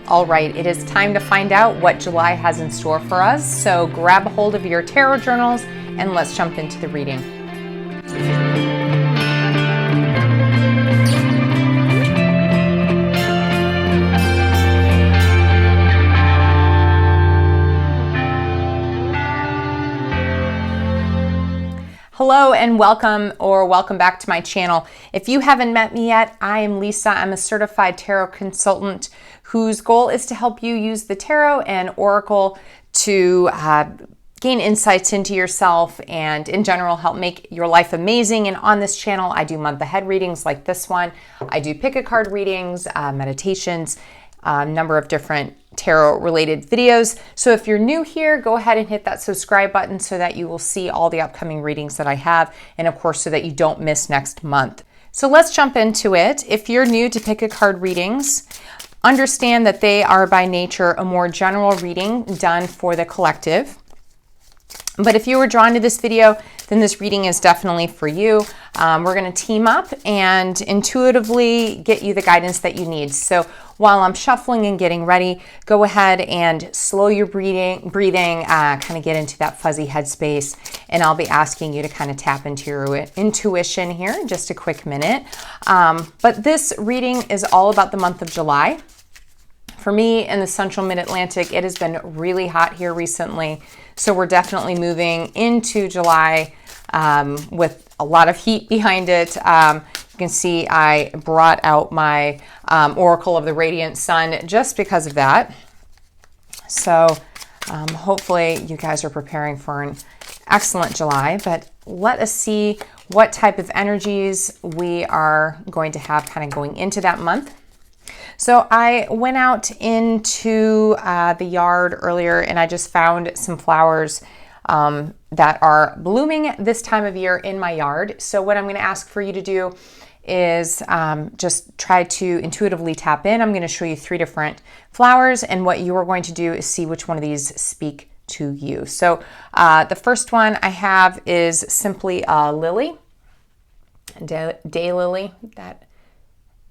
All right, it is time to find out what July has in store for us. So grab a hold of your tarot journals and let's jump into the reading. Hello and welcome back to my channel. If you haven't met me yet, I am Leesa. I'm a certified tarot consultant whose goal is to help you use the tarot and oracle to gain insights into yourself and in general help make your life amazing. And on this channel, I do month ahead readings like this one. I do pick a card readings, meditations, a number of different tarot related videos. So if you're new here, go ahead and hit that subscribe button so that you will see all the upcoming readings that I have, and of course so that you don't miss next month. So let's jump into it. If you're new to pick a card readings, understand that they are by nature a more general reading done for the collective. But if you were drawn to this video, then this reading is definitely for you. We're going to team up and intuitively get you the guidance that you need. So while I'm shuffling and getting ready, go ahead and slow your breathing, kind of get into that fuzzy headspace. And I'll be asking you to kind of tap into your intuition here in just a quick minute. But this reading is all about the month of July. For me in the central mid-Atlantic, it has been really hot here recently. So we're definitely moving into July with a lot of heat behind it. You can see I brought out my Oracle of the Radiant Sun just because of that. So hopefully you guys are preparing for an excellent July, but let us see what type of energies we are going to have kind of going into that month. So I went out into the yard earlier and I just found some flowers that are blooming this time of year in my yard. So what I'm going to ask for you to do is just try to intuitively tap in. I'm going to show you 3 different flowers, and what you are going to do is see which one of these speak to you. So the first one I have is simply a lily, day lily that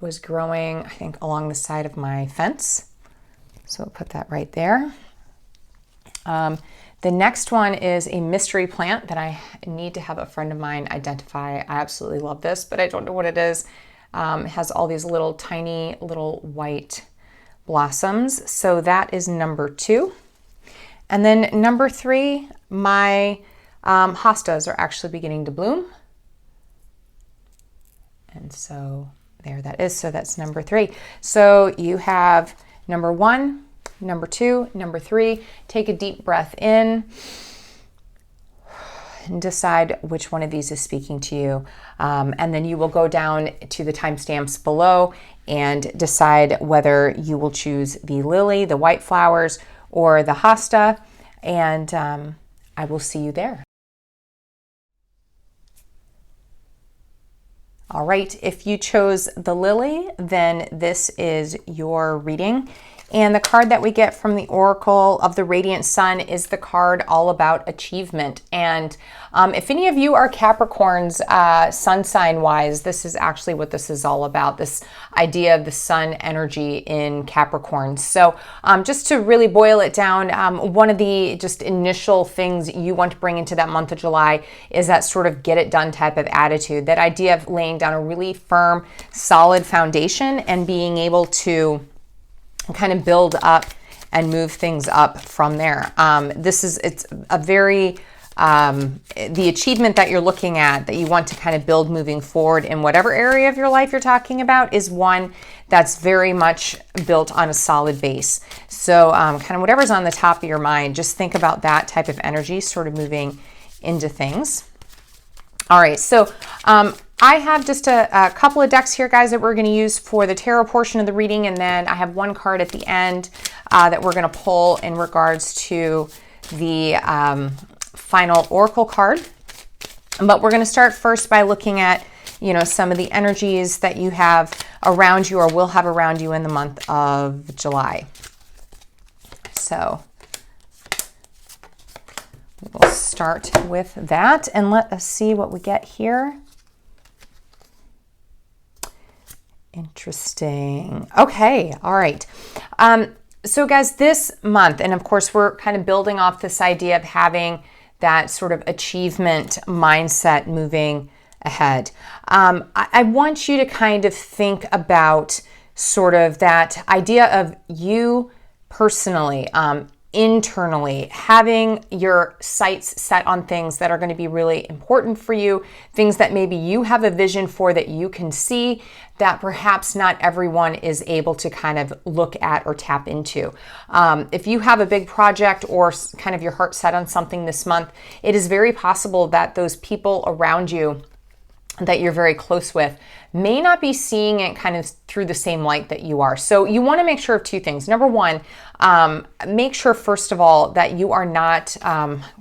was growing, I think, along the side of my fence. So I'll put that right there. The next one is a mystery plant that I need to have a friend of mine identify. I absolutely love this, but I don't know what it is. It has all these little tiny little white blossoms. So that is number 2. And then number 3, my hostas are actually beginning to bloom. And so there that is. So that's number 3. So you have number 1, number 2, number 3. Take a deep breath in and decide which one of these is speaking to you. And then you will go down to the timestamps below and decide whether you will choose the lily, the white flowers, or the hosta. And I will see you there. All right, if you chose the lily, then this is your reading. And the card that we get from the Oracle of the Radiant Sun is the card all about achievement. And if any of you are Capricorns, sun sign wise, this is actually what this is all about, this idea of the sun energy in Capricorn. So just to really boil it down, one of the just initial things you want to bring into that month of July is that sort of get it done type of attitude, that idea of laying down a really firm, solid foundation and being able to kind of build up and move things up from there. It's a very, the achievement that you're looking at that you want to kind of build moving forward in whatever area of your life you're talking about is one that's very much built on a solid base. So kind of whatever's on the top of your mind, just think about that type of energy sort of moving into things. All right, so I have just a couple of decks here, guys, that we're going to use for the tarot portion of the reading, and then I have one card at the end that we're going to pull in regards to the final oracle card. But we're going to start first by looking at, some of the energies that you have around you or will have around you in the month of July. So we'll start with that and let us see what we get here. Interesting. Okay. All right. So guys, this month, and of course we're kind of building off this idea of having that sort of achievement mindset moving ahead. I want you to kind of think about sort of that idea of you personally, internally, having your sights set on things that are going to be really important for you, things that maybe you have a vision for that you can see that perhaps not everyone is able to kind of look at or tap into. If you have a big project or kind of your heart set on something this month, it is very possible that those people around you that you're very close with may not be seeing it kind of through the same light that you are. So you want to make sure of two things. Number one, make sure first of all that you are not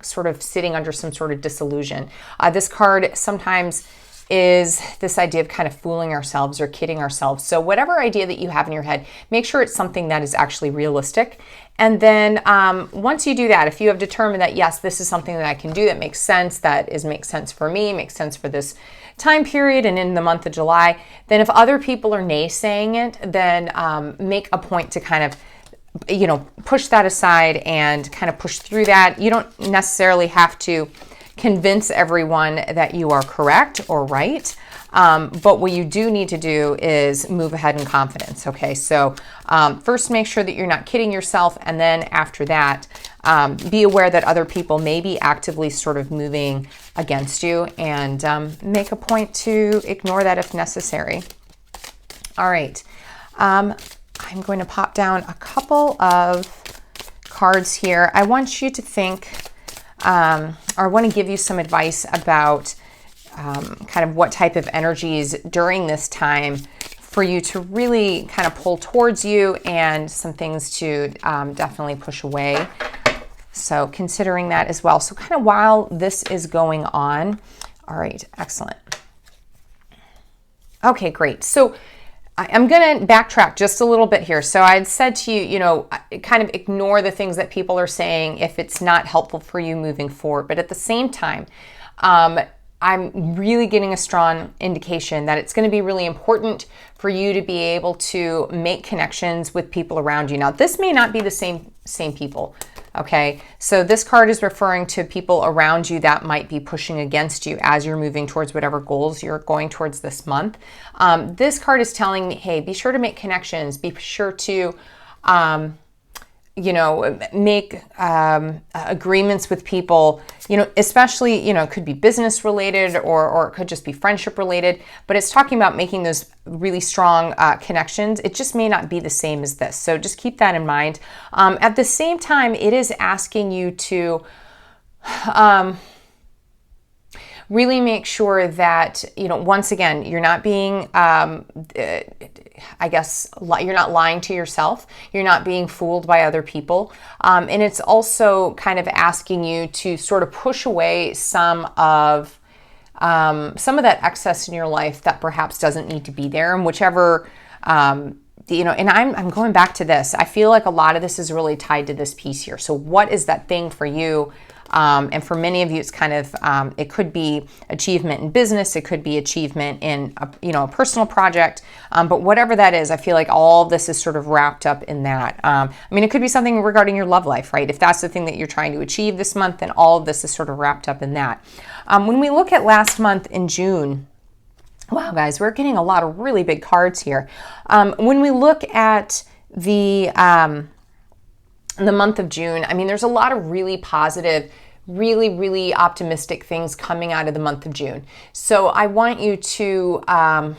sort of sitting under some sort of disillusion. This card sometimes is this idea of kind of fooling ourselves or kidding ourselves. So whatever idea that you have in your head, make sure it's something that is actually realistic. And then once you do that, if you have determined that, yes, this is something that I can do that makes sense, makes sense for me, makes sense for this time period and in the month of July, then if other people are naysaying it, then make a point to kind of, push that aside and kind of push through that. You don't necessarily have to convince everyone that you are correct or right. But what you do need to do is move ahead in confidence. Okay. So first make sure that you're not kidding yourself. And then after that, be aware that other people may be actively sort of moving against you, and make a point to ignore that if necessary. All right. I'm going to pop down a couple of cards here. I want you to think, or I want to give you some advice about kind of what type of energies during this time for you to really kind of pull towards you, and some things to definitely push away. So considering that as well. So kind of while this is going on. All right, excellent. Okay, great. So I'm going to backtrack just a little bit here. So I had said to you, kind of ignore the things that people are saying if it's not helpful for you moving forward. But at the same time, I'm really getting a strong indication that it's going to be really important for you to be able to make connections with people around you. Now, this may not be the same people. Okay, so this card is referring to people around you that might be pushing against you as you're moving towards whatever goals you're going towards this month. This card is telling me, hey, be sure to make connections. Be sure to, make agreements with people, especially, it could be business related or it could just be friendship related, but it's talking about making those really strong connections. It just may not be the same as this. So just keep that in mind. At the same time, it is asking you to really make sure that, once again, you're not being, you're not lying to yourself. You're not being fooled by other people. And it's also kind of asking you to sort of push away some of that excess in your life that perhaps doesn't need to be there, and whichever, and I'm going back to this. I feel like a lot of this is really tied to this piece here. So what is that thing for you? And for many of you, it's kind of, it could be achievement in business. It could be achievement in, a personal project. But whatever that is, I feel like all of this is sort of wrapped up in that. It could be something regarding your love life, right? If that's the thing that you're trying to achieve this month, then all of this is sort of wrapped up in that. When we look at last month in June, wow, guys, we're getting a lot of really big cards here. When we look at the month of June, there's a lot of really positive, really, really optimistic things coming out of the month of June. So I want you to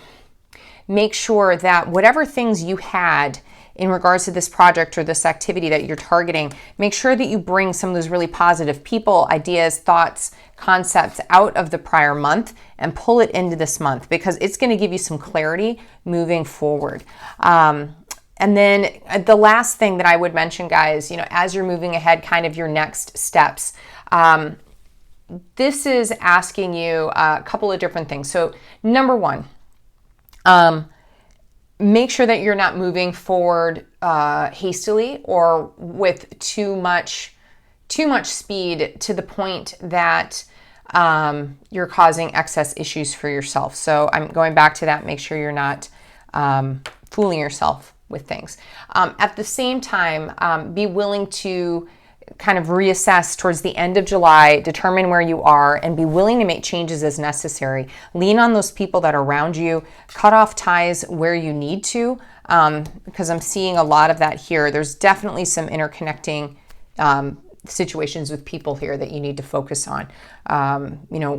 make sure that whatever things you had in regards to this project or this activity that you're targeting, make sure that you bring some of those really positive people, ideas, thoughts, concepts out of the prior month and pull it into this month, because it's going to give you some clarity moving forward. And then the last thing that I would mention, guys, as you're moving ahead, kind of your next steps, this is asking you a couple of different things. So number one, make sure that you're not moving forward hastily or with too much speed to the point that you're causing excess issues for yourself. So I'm going back to that. Make sure you're not fooling yourself with things. At the same time, be willing to kind of reassess towards the end of July, determine where you are, and be willing to make changes as necessary. Lean on those people that are around you, cut off ties where you need to, because I'm seeing a lot of that here. There's definitely some interconnecting situations with people here that you need to focus on.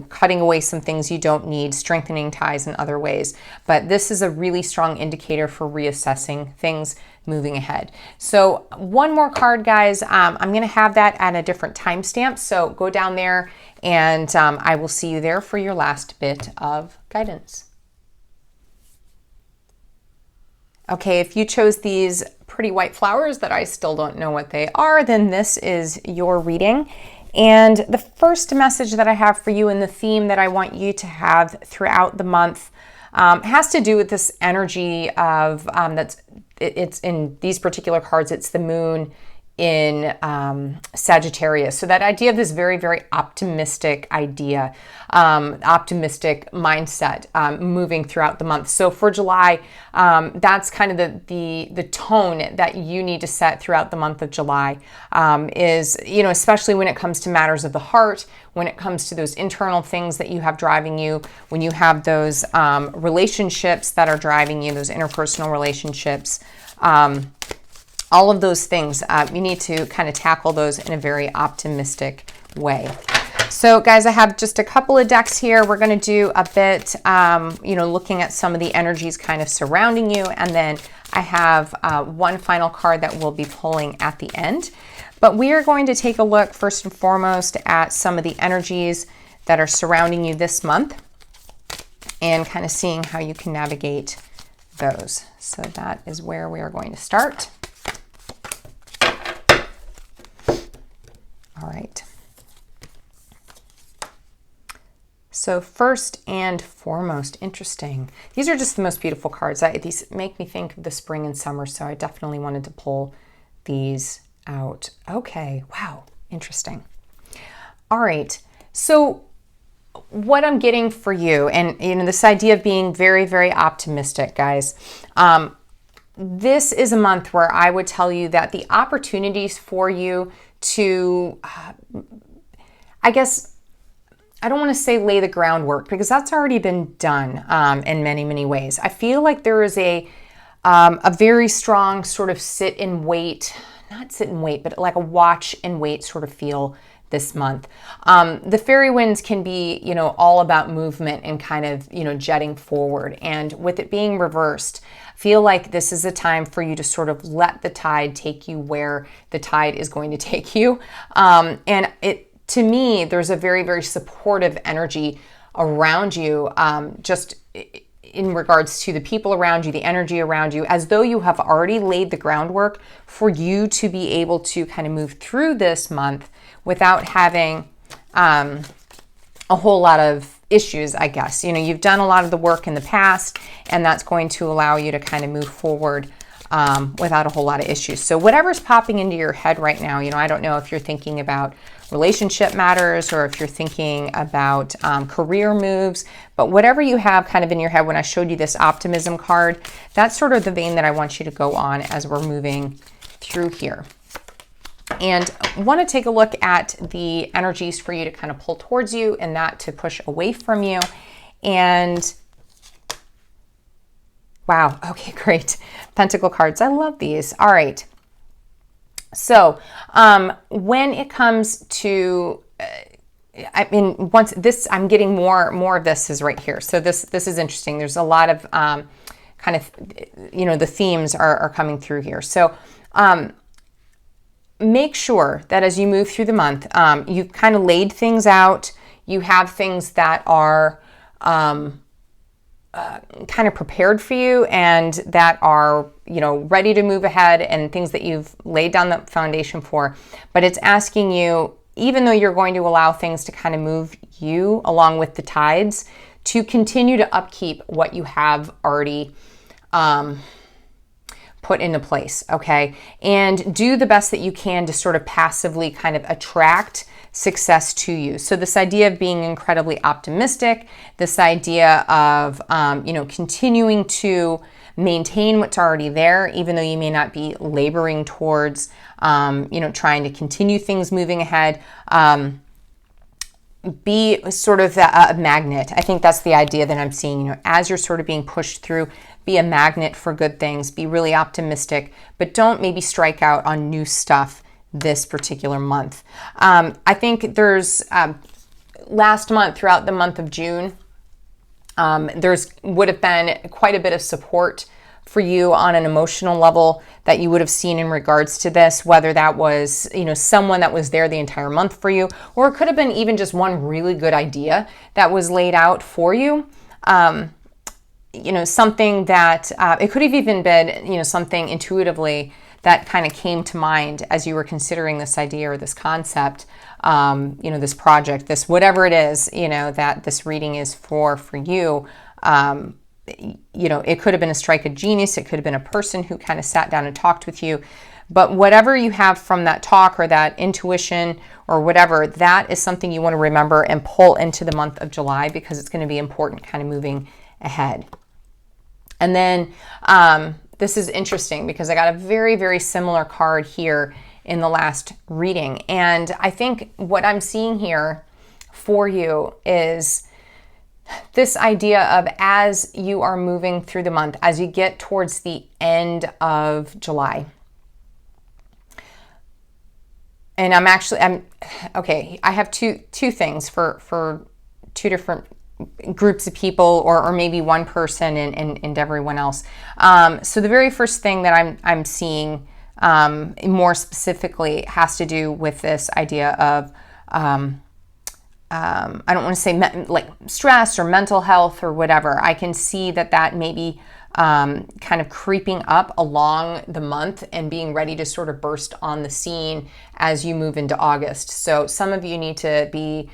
Cutting away some things you don't need, strengthening ties in other ways. But this is a really strong indicator for reassessing things moving ahead. So one more card, guys. I'm going to have that at a different timestamp. So go down there and I will see you there for your last bit of guidance. Okay, if you chose these pretty white flowers that I still don't know what they are, then this is your reading. And the first message that I have for you and the theme that I want you to have throughout the month has to do with this energy of it's in these particular cards, it's the moon in Sagittarius. So that idea of this very, very optimistic idea, optimistic mindset moving throughout the month. So for July, that's kind of the tone that you need to set throughout the month of July, is, especially when it comes to matters of the heart, when it comes to those internal things that you have driving you, when you have those relationships that are driving you, those interpersonal relationships, all of those things, you need to kind of tackle those in a very optimistic way. So guys, I have just a couple of decks here. We're going to do a bit, looking at some of the energies kind of surrounding you. And then I have one final card that we'll be pulling at the end. But we are going to take a look first and foremost at some of the energies that are surrounding you this month and kind of seeing how you can navigate those. So that is where we are going to start. All right. So first and foremost, interesting. These are just the most beautiful cards. These make me think of the spring and summer, so I definitely wanted to pull these out. Okay, wow, interesting. All right, so what I'm getting for you, and this idea of being very, very optimistic, guys. This is a month where I would tell you that the opportunities for you to, I guess, I don't want to say lay the groundwork because that's already been done in many, many ways. I feel like there is a very strong sort of sit and wait, not sit and wait, but like a watch and wait sort of feel this month. The fairy winds can be, all about movement and kind of, jetting forward. And with it being reversed, feel like this is a time for you to sort of let the tide take you where the tide is going to take you. And to me, there's a very, very supportive energy around you, just in regards to the people around you, the energy around you, as though you have already laid the groundwork for you to be able to kind of move through this month without having a whole lot of issues, I guess. You've done a lot of the work in the past, and that's going to allow you to kind of move forward without a whole lot of issues. So whatever's popping into your head right now, I don't know if you're thinking about relationship matters or if you're thinking about career moves, but whatever you have kind of in your head when I showed you this optimism card, that's sort of the vein that I want you to go on as we're moving through here. And I want to take a look at the energies for you to kind of pull towards you and that to push away from you. And wow, okay, great. Pentacle cards, I love these. All right. So when it comes to, once this, I'm getting more of this is right here. So this is interesting. There's a lot of kind of, the themes are coming through here. So make sure that as you move through the month, you've kind of laid things out. You have things that are kind of prepared for you and that are, ready to move ahead and things that you've laid down the foundation for. But it's asking you, even though you're going to allow things to kind of move you along with the tides, to continue to upkeep what you have already put into place, okay? And do the best that you can to sort of passively kind of attract success to you. So this idea of being incredibly optimistic, this idea of, continuing to maintain what's already there, even though you may not be laboring towards, trying to continue things moving ahead. Be sort of a magnet. I think that's the idea that I'm seeing, as you're sort of being pushed through, be a magnet for good things, be really optimistic, but don't maybe strike out on new stuff this particular month. I think there's, last month, throughout the month of June, would have been quite a bit of support for you on an emotional level that you would have seen in regards to this, whether that was, someone that was there the entire month for you, or it could have been even just one really good idea that was laid out for you. Something that, it could have even been, something intuitively that kind of came to mind as you were considering this idea or this concept, this project, this, whatever it is, that this reading is for you. It could have been a strike of genius. It could have been a person who kind of sat down and talked with you. But whatever you have from that talk or that intuition or whatever, that is something you want to remember and pull into the month of July, because it's going to be important kind of moving ahead. And then this is interesting because I got a very, very similar card here in the last reading. And I think what I'm seeing here for you is this idea of, as you are moving through the month, as you get towards the end of July. And I have two things for two different groups of people, or maybe one person and everyone else. So the very first thing that I'm seeing more specifically has to do with this idea of I don't want to say like stress or mental health or whatever. I can see that may be kind of creeping up along the month and being ready to sort of burst on the scene as you move into August. So some of you need to be,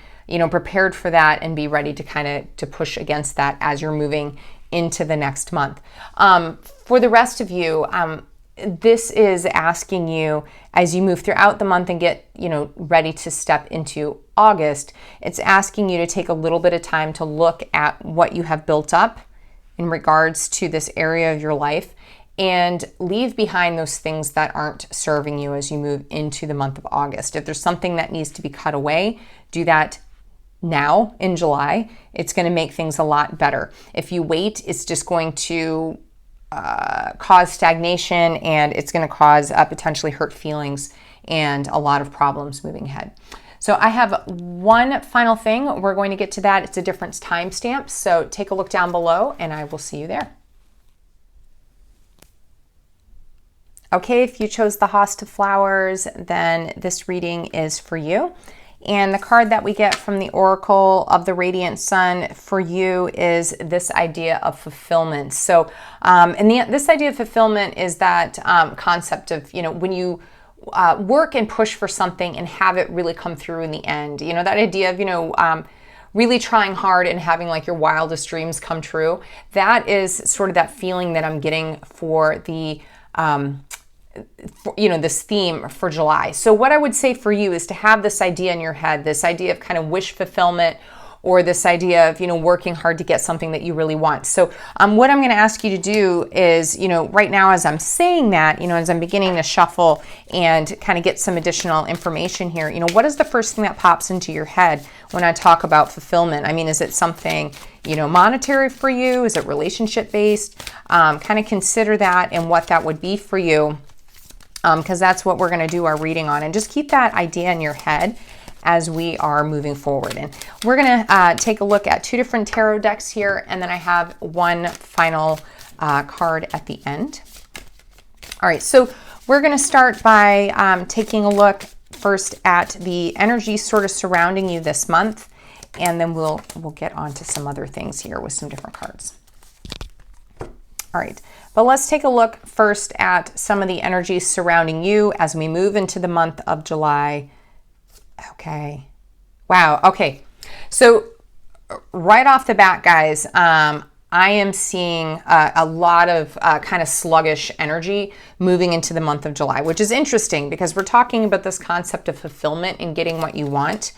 prepared for that and be ready to push against that as you're moving into the next month. For the rest of you, this is asking you, as you move throughout the month and get, ready to step into August, it's asking you to take a little bit of time to look at what you have built up in regards to this area of your life and leave behind those things that aren't serving you as you move into the month of August. If there's something that needs to be cut away, do that now in July. It's going to make things a lot better. If you wait, it's just going to cause stagnation, and it's going to cause potentially hurt feelings and a lot of problems moving ahead. So I have one final thing. We're going to get to that. It's a different timestamp. So take a look down below and I will see you there. Okay, if you chose the Hosta flowers, then this reading is for you. And the card that we get from the Oracle of the Radiant Sun for you is this idea of fulfillment. So, this idea of fulfillment is that concept of, when you work and push for something and have it really come through in the end. That idea of, really trying hard and having like your wildest dreams come true. That is sort of that feeling that I'm getting for the this theme for July. So what I would say for you is to have this idea in your head, this idea of kind of wish fulfillment, or this idea of, working hard to get something that you really want. So what I'm going to ask you to do is, right now as I'm saying that, as I'm beginning to shuffle and kind of get some additional information here, what is the first thing that pops into your head when I talk about fulfillment? I mean, is it something, monetary for you? Is it relationship based? Kind of consider that and what that would be for you. Because that's what we're going to do our reading on. And just keep that idea in your head as we are moving forward. And we're going to take a look at two different tarot decks here, and then I have one final card at the end. All right, so we're going to start by taking a look first at the energy sort of surrounding you this month, and then we'll get on to some other things here with some different cards. All right, but let's take a look first at some of the energies surrounding you as we move into the month of July. Okay. Wow. Okay. So right off the bat, guys, I am seeing a lot of kind of sluggish energy moving into the month of July, which is interesting because we're talking about this concept of fulfillment and getting what you want.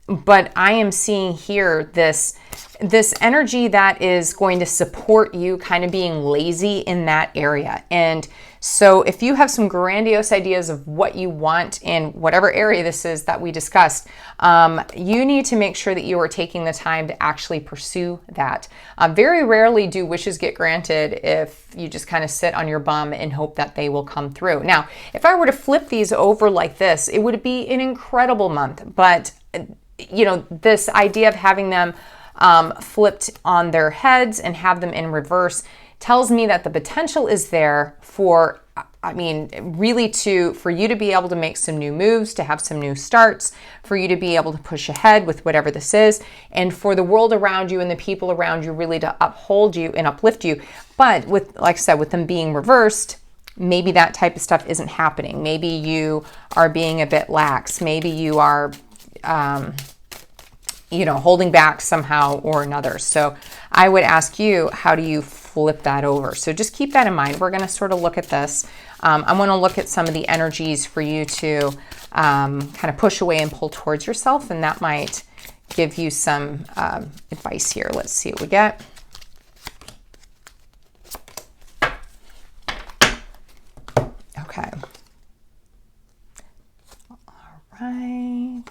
but I am seeing here this energy that is going to support you kind of being lazy in that area. And so if you have some grandiose ideas of what you want in whatever area this is that we discussed, you need to make sure that you are taking the time to actually pursue that. Very rarely do wishes get granted if you just kind of sit on your bum and hope that they will come through. Now, if I were to flip these over like this, it would be an incredible month. But, you know, this idea of having them flipped on their heads and have them in reverse tells me that the potential is there for, I mean, really for you to be able to make some new moves, to have some new starts, for you to be able to push ahead with whatever this is, and for the world around you and the people around you really to uphold you and uplift you. But with, like I said, with them being reversed, maybe that type of stuff isn't happening. Maybe you are being a bit lax. Maybe you are, you know, holding back somehow or another. So I would ask you, how do you flip that over? So just keep that in mind. We're going to sort of look at this. I want to look at some of the energies for you to kind of push away and pull towards yourself, and that might give you some advice here. Let's see what we get. Okay. All right.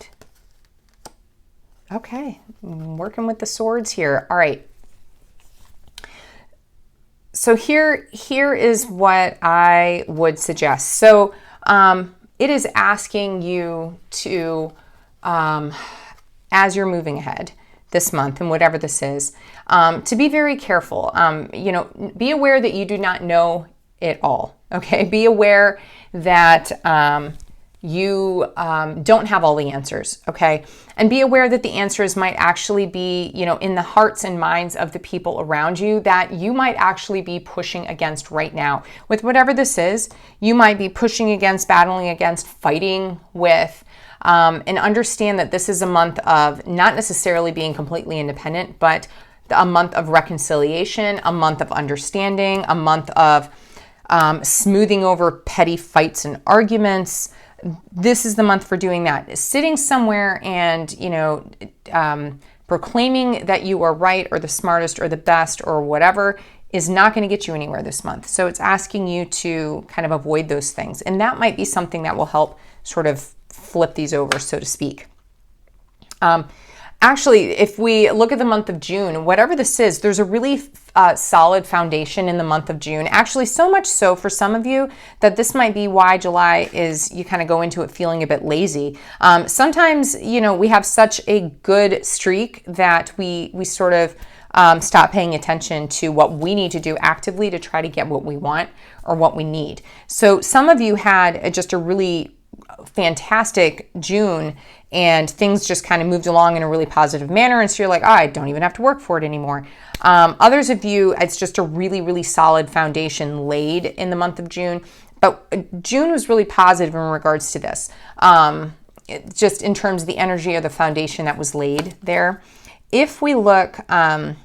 Okay, I'm working with the swords here. All right. So here is what I would suggest. So it is asking you to, as you're moving ahead this month and whatever this is, to be very careful. You know, be aware that you do not know it all. Okay, be aware that you don't have all the answers, okay? And be aware that the answers might actually be, you know, in the hearts and minds of the people around you that you might actually be pushing against right now. With whatever this is, you might be pushing against, battling against, fighting with, and understand that this is a month of not necessarily being completely independent, but a month of reconciliation, a month of understanding, a month of smoothing over petty fights and arguments. This is the month for doing that. Sitting somewhere and, you know, proclaiming that you are right or the smartest or the best or whatever is not going to get you anywhere this month. So it's asking you to kind of avoid those things. And that might be something that will help sort of flip these over, so to speak. Actually, if we look at the month of June, whatever this is, there's a really solid foundation in the month of June. Actually, so much so for some of you that this might be why July is, you kind of go into it feeling a bit lazy. Sometimes, you know, we have such a good streak that we sort of stop paying attention to what we need to do actively to try to get what we want or what we need. So some of you had just a really fantastic June and things just kind of moved along in a really positive manner. And so you're like, oh, I don't even have to work for it anymore. Others of you, it's just a really, really solid foundation laid in the month of June. But June was really positive in regards to this, just in terms of the energy of the foundation that was laid there. If we look, oh,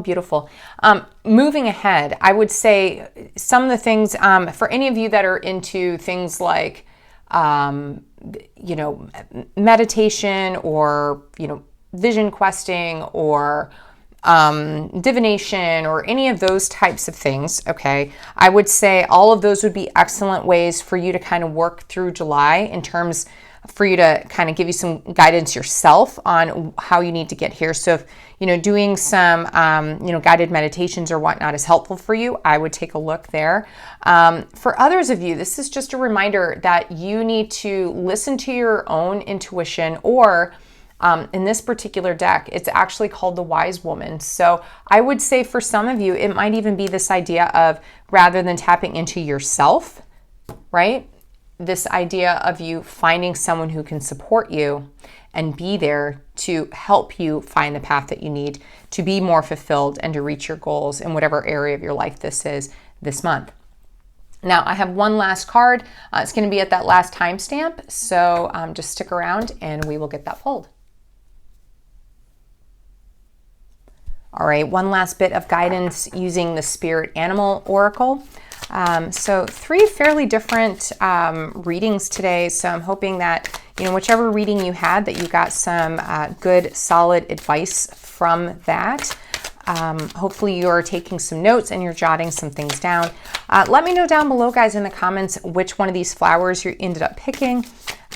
beautiful. Moving ahead, I would say some of the things, for any of you that are into things like, you know, meditation or, you know, vision questing or divination or any of those types of things, okay, I would say all of those would be excellent ways for you to kind of work through July in terms for you to kind of give you some guidance yourself on how you need to get here. So if, you know, doing some, you know, guided meditations or whatnot is helpful for you, I would take a look there. For others of you, this is just a reminder that you need to listen to your own intuition, or in this particular deck, it's actually called the Wise Woman. So I would say for some of you, it might even be this idea of, rather than tapping into yourself, right? This idea of you finding someone who can support you and be there to help you find the path that you need to be more fulfilled and to reach your goals in whatever area of your life this is this month. Now, I have one last card. It's going to be at that last timestamp, so just stick around and we will get that pulled. All right, one last bit of guidance using the Spirit Animal Oracle. So 3 fairly different readings today, so I'm hoping that you know, whichever reading you had, that you got some good, solid advice from that. Hopefully you're taking some notes and you're jotting some things down. Let me know down below, guys, in the comments which one of these flowers you ended up picking.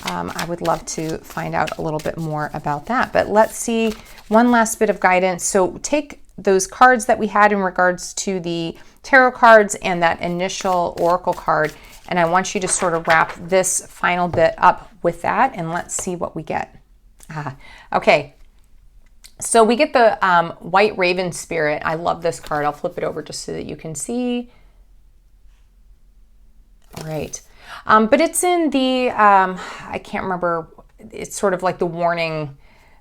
I would love to find out a little bit more about that. But let's see one last bit of guidance. So take those cards that we had in regards to the tarot cards and that initial oracle card, and I want you to sort of wrap this final bit up with that, and let's see what we get. Okay. So we get the White Raven Spirit. I love this card. I'll flip it over just so that you can see. All right. But it's in the, I can't remember, it's sort of like the warning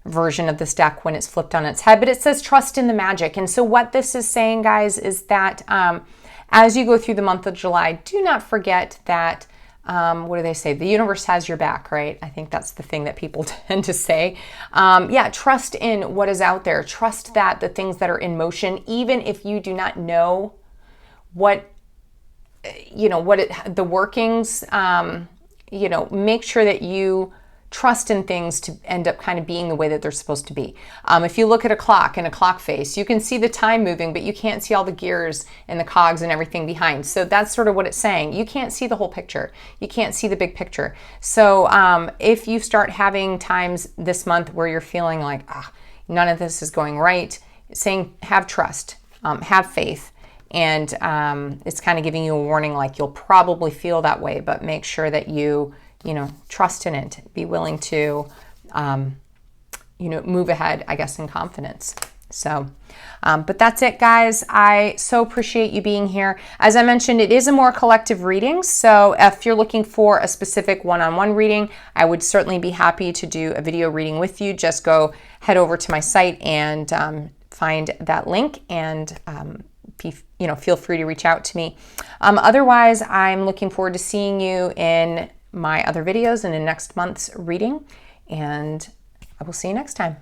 version of this deck when it's flipped on its head, but it says trust in the magic. And so what this is saying, guys, is that as you go through the month of July, do not forget that, what do they say? The universe has your back, right? I think that's the thing that people tend to say. Yeah, trust in what is out there. Trust that the things that are in motion, even if you do not know what, you know, the workings, you know, make sure that you trust in things to end up kind of being the way that they're supposed to be. If you look at a clock and a clock face, you can see the time moving, but you can't see all the gears and the cogs and everything behind. So that's sort of what it's saying. You can't see the whole picture. You can't see the big picture. So if you start having times this month where you're feeling like, none of this is going right, saying have trust, have faith. And it's kind of giving you a warning, like you'll probably feel that way, but make sure that you know, trust in it. Be willing to, you know, move ahead, I guess, in confidence. So, but that's it, guys. I so appreciate you being here. As I mentioned, it is a more collective reading. So if you're looking for a specific one-on-one reading, I would certainly be happy to do a video reading with you. Just go head over to my site and find that link, and you know, feel free to reach out to me. Otherwise, I'm looking forward to seeing you in my other videos and in next month's reading, and I will see you next time.